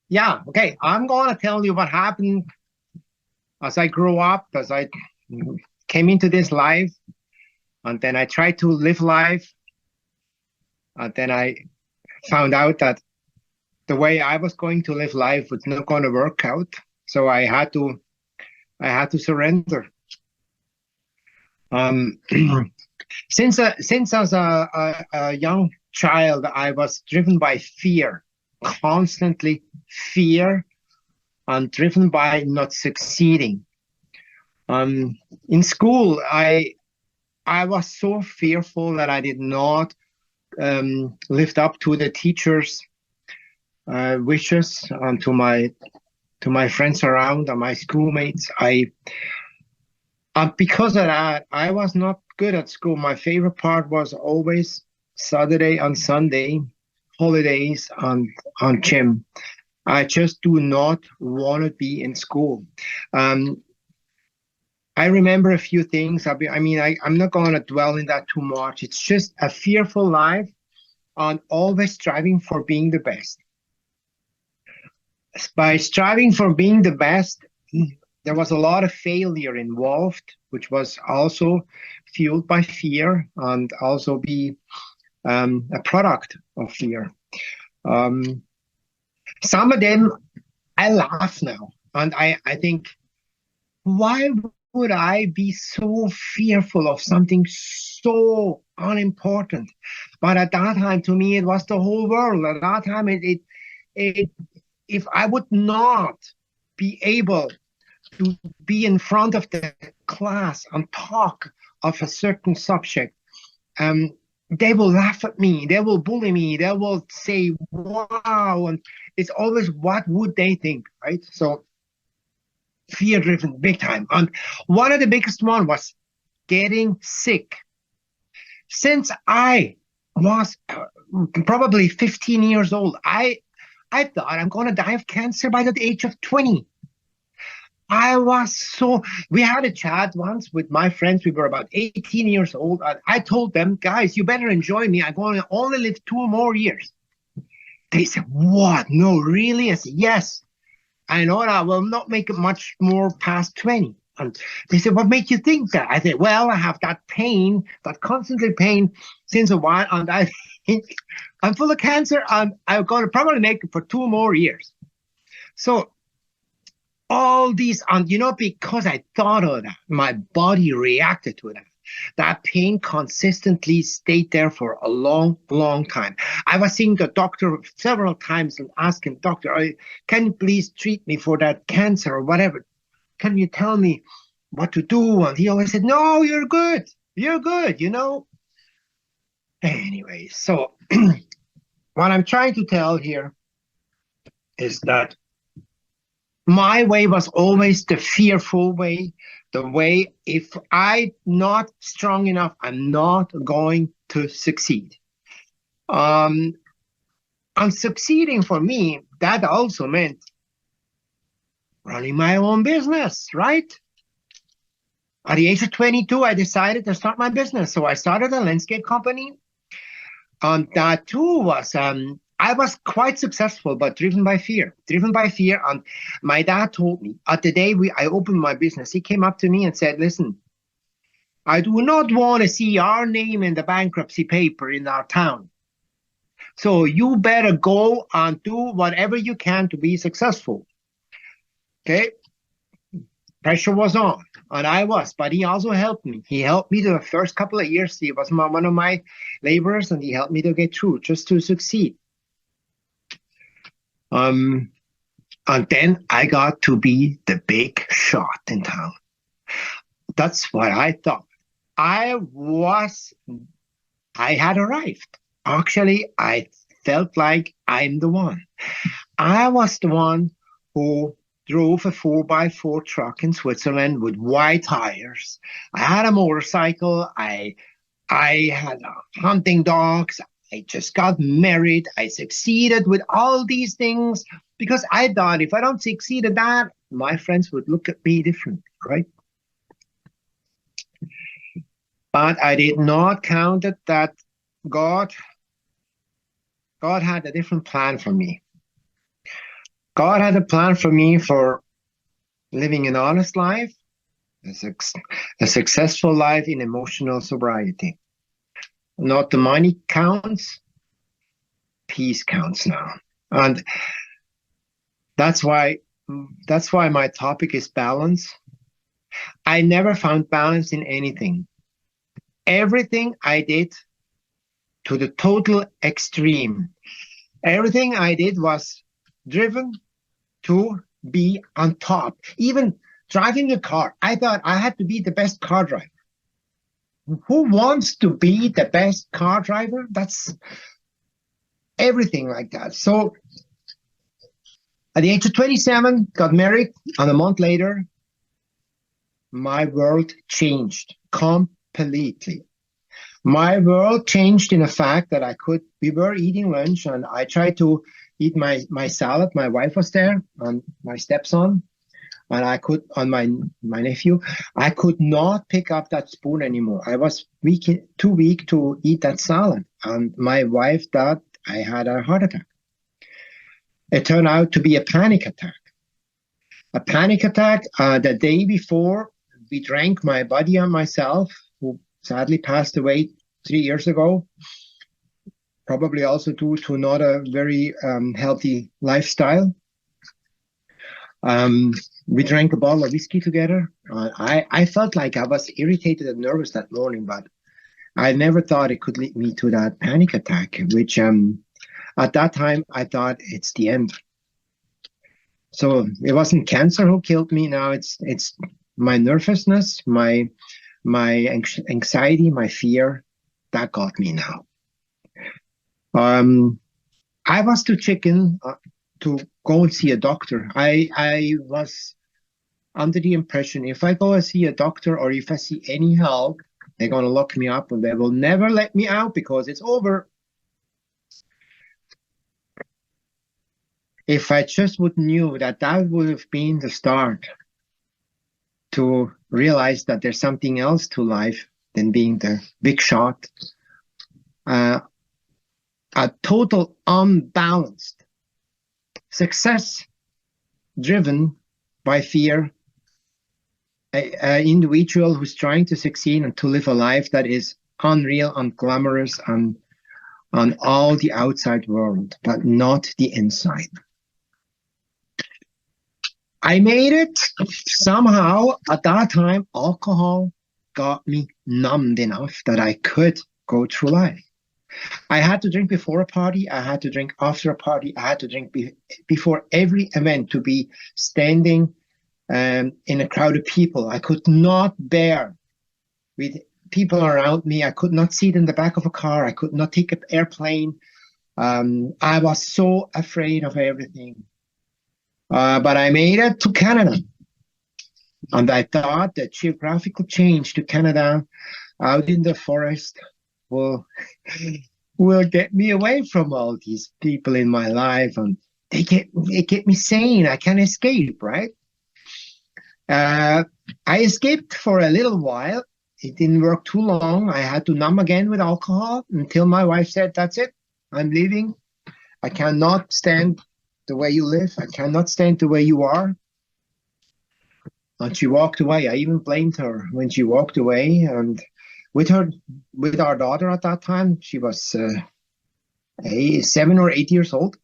Yeah, okay. I'm going to tell you what happened as I grew up, as I came into this life, and then I tried to live life, and then I found out that the way I was going to live life was not going to work out. So I had to surrender. Um, since as a young child, I was driven by fear, constantly fear, and driven by not succeeding. Um, in school, I was so fearful that I did not lived up to the teachers' wishes and to my friends around and my schoolmates. Because of that, I was not good at school. My favorite part was always Saturday and Sunday, holidays and gym. I just do not want to be in school. Um, I remember a few things. I'm not going to dwell in that too much. It's just a fearful life and always striving for being the best. By striving for being the best, there was a lot of failure involved, which was also fueled by fear and also be a product of fear. Um, some of them I laugh now, and I think, why would I be so fearful of something so unimportant? But at that time, to me, it was the whole world. At that time, it if I would not be able to be in front of the class and talk of a certain subject, um, they will laugh at me, they will bully me, they will say, wow. And it's always, what would they think, right? So fear driven big time. And one of the biggest one was getting sick. Since I was probably 15 years old, I thought I'm going to die of cancer by the age of 20. We had a chat once with my friends. We were about 18 years old. I told them, guys, you better enjoy me. I'm going to only live 2 more years. They said, what? No, really? I said, yes. I know that I will not make it much more past 20. And they said, what made you think that? I said, well, I have that pain, that constantly pain since a while. And I think I'm full of cancer and I'm going to probably make it for 2 more years. So all these, and because I thought of that, my body reacted to that. That pain consistently stayed there for a long, long time. I was seeing the doctor several times and asking, doctor, can you please treat me for that cancer or whatever? Can you tell me what to do? And he always said, no, you're good. You're good. Anyway, so what I'm trying to tell here is that my way was always the fearful way, the way if I'm not strong enough, I'm not going to succeed. And succeeding for me, that also meant running my own business, right? At the age of 22, I decided to start my business. So I started a landscape company. And that too was I was quite successful, but driven by fear. And my dad told me at the day I opened my business, he came up to me and said, listen, I do not want to see our name in the bankruptcy paper in our town. So you better go and do whatever you can to be successful. Okay. Pressure was on, and I was, but he also helped me. He helped me the first couple of years. He was one of my laborers, and he helped me to get through, just to succeed. And then I got to be the big shot in town. That's what I thought. I had arrived. Actually, I felt like I'm the one. I was the one who drove a 4x4 truck in Switzerland with white tires. I had a motorcycle. I had hunting dogs. I just got married. I succeeded with all these things because I thought if I don't succeed at that, my friends would look at me differently, right? But I did not count it that God had a different plan for me. God had a plan for me for living an honest life, a successful life in emotional sobriety. Not the money counts, peace counts now. And that's why my topic is balance. I never found balance in anything. Everything I did to the total extreme. Everything I did was driven to be on top. Even driving the car, I thought I had to be the best car driver. Who wants to be the best car driver? That's everything like that. So at the age of 27, got married, and a month later, my world changed completely. My world changed in the fact that we were eating lunch, and I tried to eat my salad. My wife was there, and my stepson, and on my nephew, I could not pick up that spoon anymore. I was too weak to eat that salad, and my wife thought I had a heart attack. It turned out to be a panic attack. A panic attack the day before we drank, my buddy and myself, who sadly passed away 3 years ago, probably also due to not a very healthy lifestyle. We drank a bottle of whiskey together. I felt like I was irritated and nervous that morning, but I never thought it could lead me to that panic attack, which at that time I thought it's the end. So it wasn't cancer who killed me. Now it's my nervousness, my anxiety, my fear that got me now. I was too chicken to go and see a doctor. I was under the impression if I go and see a doctor or if I see any help, they're going to lock me up and they will never let me out because it's over. If I just would knew that would have been the start to realize that there's something else to life than being the big shot, a total unbalanced success driven by fear, an individual who's trying to succeed and to live a life that is unreal, unglamorous, and on all the outside world, but not the inside. I made it somehow. At that time, alcohol got me numbed enough that I could go through life. I had to drink before a party. I had to drink after a party. I had to drink before every event to be standing in a crowd of people. I could not bear with people around me. I could not sit in the back of a car. I could not take an airplane. I was so afraid of everything. But I made it to Canada. And I thought that geographical change to Canada out in the forest will get me away from all these people in my life. And they get me sane. I can escape, right? I escaped for a little while. It didn't work too long. I had to numb again with alcohol until my wife said, that's it. I'm leaving. I cannot stand the way you live. I cannot stand the way you are. And she walked away. I even blamed her when she walked away. And with our daughter at that time, she was 7 or 8 years old.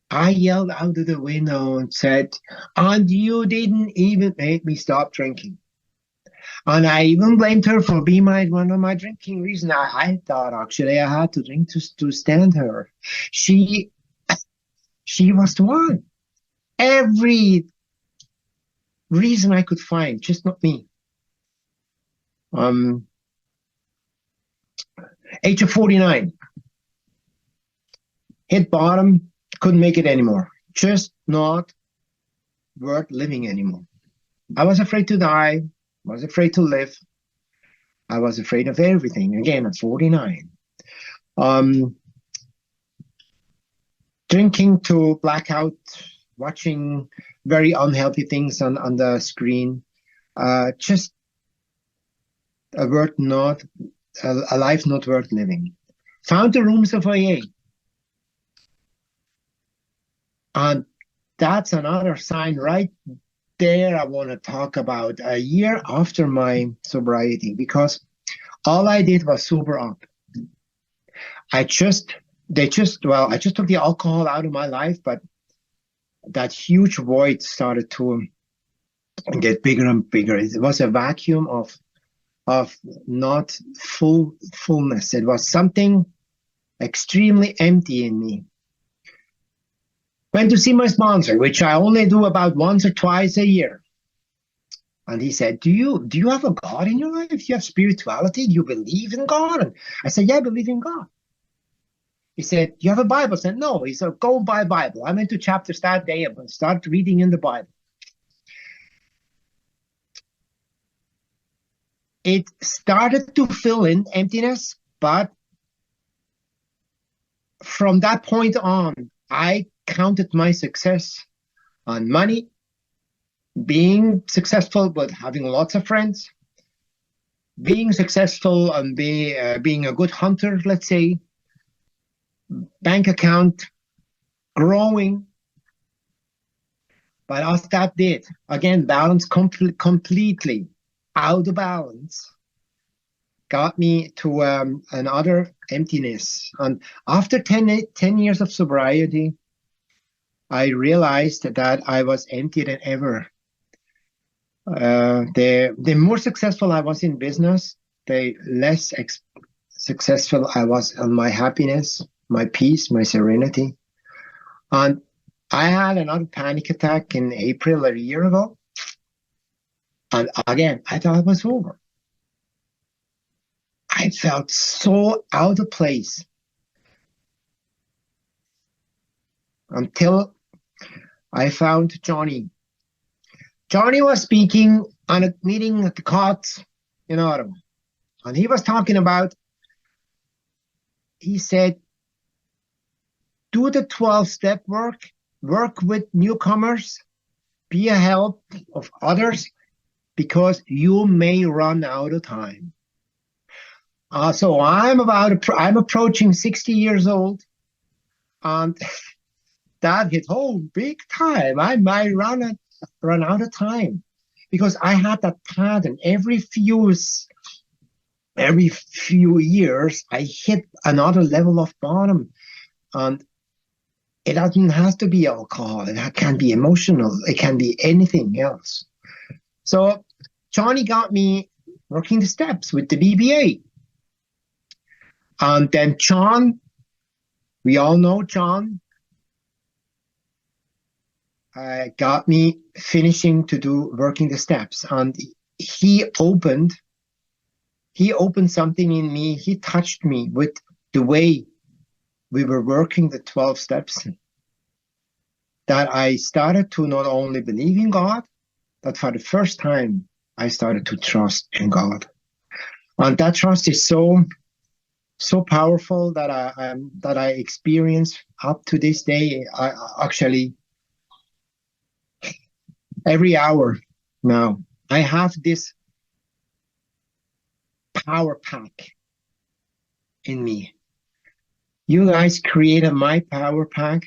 I yelled out of the window and said, and you didn't even make me stop drinking. And I even blamed her for being one of my drinking reasons. I thought actually I had to drink to stand her. She was the one. Every reason I could find, just not me. Age of 49. Hit bottom, couldn't make it anymore. Just not worth living anymore. I was afraid to die. I was afraid to live. I was afraid of everything. Again, at 49. Drinking to blackout, watching very unhealthy things on the screen. Just a life not worth living. Found the rooms of AA. And that's another sign right there. I want to talk about a year after my sobriety, because all I did was sober up. I just, I just took the alcohol out of my life, but that huge void started to get bigger and bigger. It was a vacuum of not fullness. It was something extremely empty in me. Went to see my sponsor, which I only do about once or twice a year. And he said, do you have a God in your life? Do you have spirituality? Do you believe in God? And I said, yeah, I believe in God. He said, you have a Bible? I said, no. He said, go buy a Bible. I went to chapters that day and started reading in the Bible. It started to fill in emptiness, but from that point on, I counted my success on money, being successful with having lots of friends, being successful and being a good hunter, let's say, bank account growing. But as that did, again, balance completely out of balance, got me to another emptiness. And after 10 years of sobriety, I realized that I was emptier than ever. The more successful I was in business, the less successful I was on my happiness, my peace, my serenity. And I had another panic attack in April a year ago. And again, I thought it was over. I felt so out of place until I found Johnny. Johnny was speaking on a meeting at the Cots in Ottawa. And he was talking about, he said, do the 12-step work with newcomers, be a help of others, because you may run out of time. So I'm approaching 60 years old, and that hit home big time. I might run out of time, because I had that pattern. Every few years, I hit another level of bottom, and it doesn't have to be alcohol. It can be emotional. It can be anything else. So Johnny got me working the steps with the BBA. And then John, we all know John, got me finishing to do working the steps. And he opened something in me. He touched me with the way we were working the 12 steps, that I started to not only believe in God, but for the first time, I started to trust in God. And that trust is so powerful that I experience up to this day. I actually, every hour now, I have this power pack in me. You guys created my power pack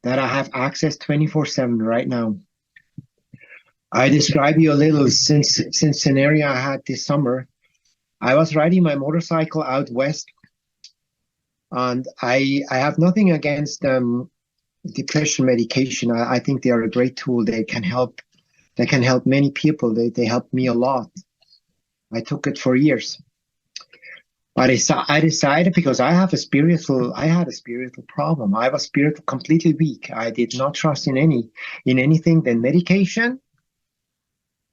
that I have access 24/7 right now. I describe you a little since scenario I had this summer. I was riding my motorcycle out west, and I have nothing against depression medication. I think they are a great tool. They can help many people. They helped me a lot. I took it for years. But I decided, because I had a spiritual problem. I was spiritual completely weak. I did not trust in anything than medication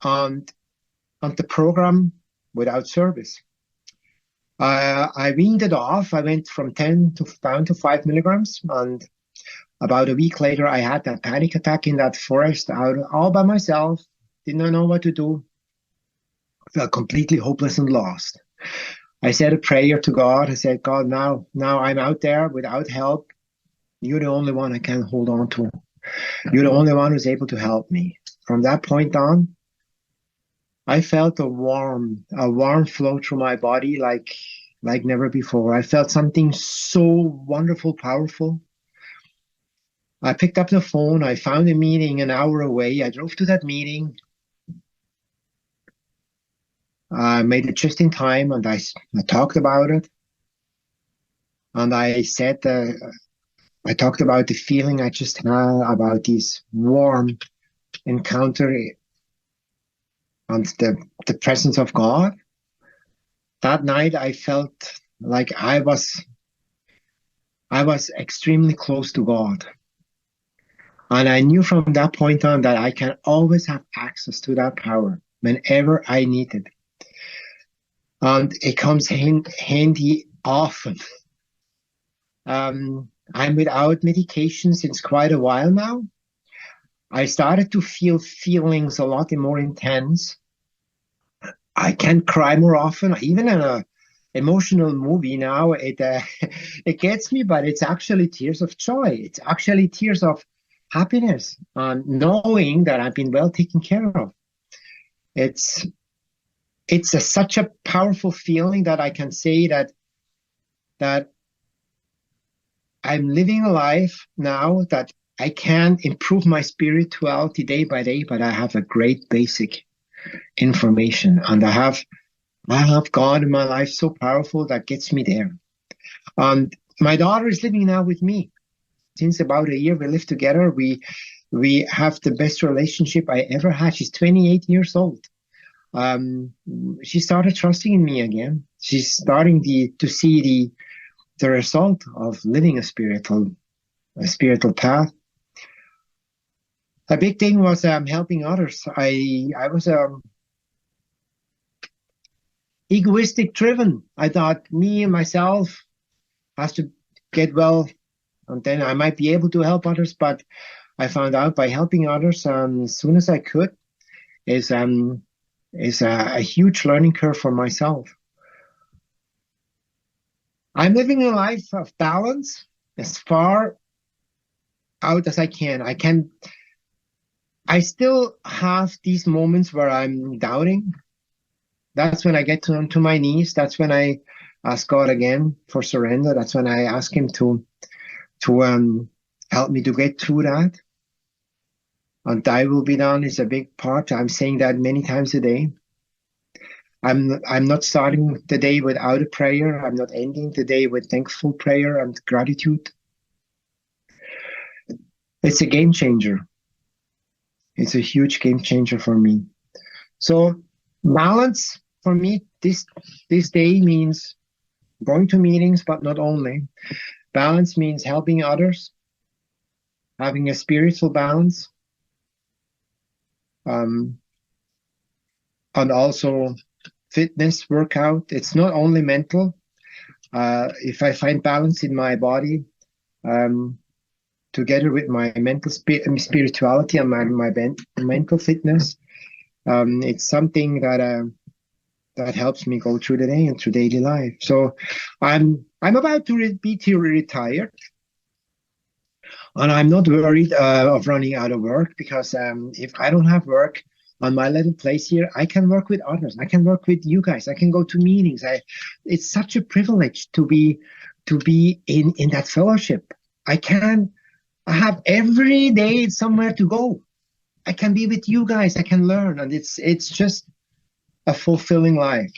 and the program without service. I weaned it off. I went from 10 down to 5 milligrams, and about a week later, I had that panic attack in that forest, out all by myself. Did not know what to do. Felt completely hopeless and lost. I said a prayer to God. I said, God, now I'm out there without help. You're the only one I can hold on to. You're the only one who's able to help me. From that point on, I felt a warm flow through my body like never before. I felt something so wonderful, powerful. I picked up the phone. I found a meeting an hour away. I drove to that meeting. I made it just in time, and I talked about it. And I said, I talked about the feeling I just had, about this warm encounter and the presence of God. That night, I felt like I was extremely close to God. And I knew from that point on that I can always have access to that power whenever I need it. And it comes handy often. I'm without medication since quite a while now. I started to feel feelings a lot more intense. I can cry more often, even in a emotional movie now. It it gets me, but it's actually tears of joy. It's actually tears of happiness, knowing that I've been well taken care of. It's such a powerful feeling that I can say that I'm living a life now that I can improve my spirituality day by day, but I have a great basic information, and I have God in my life so powerful that gets me there. And my daughter is living now with me. Since about a year we live together. We have the best relationship I ever had. She's 28 years old. She started trusting in me again. She's starting to see the result of living a spiritual path. A big thing was helping others. I was egoistic driven. I thought me and myself has to get well, and then I might be able to help others. But I found out by helping others as soon as I could is a huge learning curve for myself. I'm living a life of balance as far out as I can. I still have these moments where I'm doubting. That's when I get to my knees. That's when I ask God again for surrender. That's when I ask Him to help me to get through that. And Thy will be done is a big part. I'm saying that many times a day. I'm not starting the day without a prayer. I'm not ending the day with thankful prayer and gratitude. It's a game changer. It's a huge game changer for me. So balance for me this day means going to meetings, but not only. Balance means helping others, having a spiritual balance, and also fitness, workout. It's not only mental. If I find balance in my body, together with my mental spirituality and my mental fitness, it's something that helps me go through the day and through daily life. So I'm about to be retired, and I'm not worried of running out of work, because if I don't have work on my little place here, I can work with others. I can work with you guys. I can go to meetings. It's such a privilege to be in that fellowship. I have every day somewhere to go. I can be with you guys. I can learn, and it's just a fulfilling life.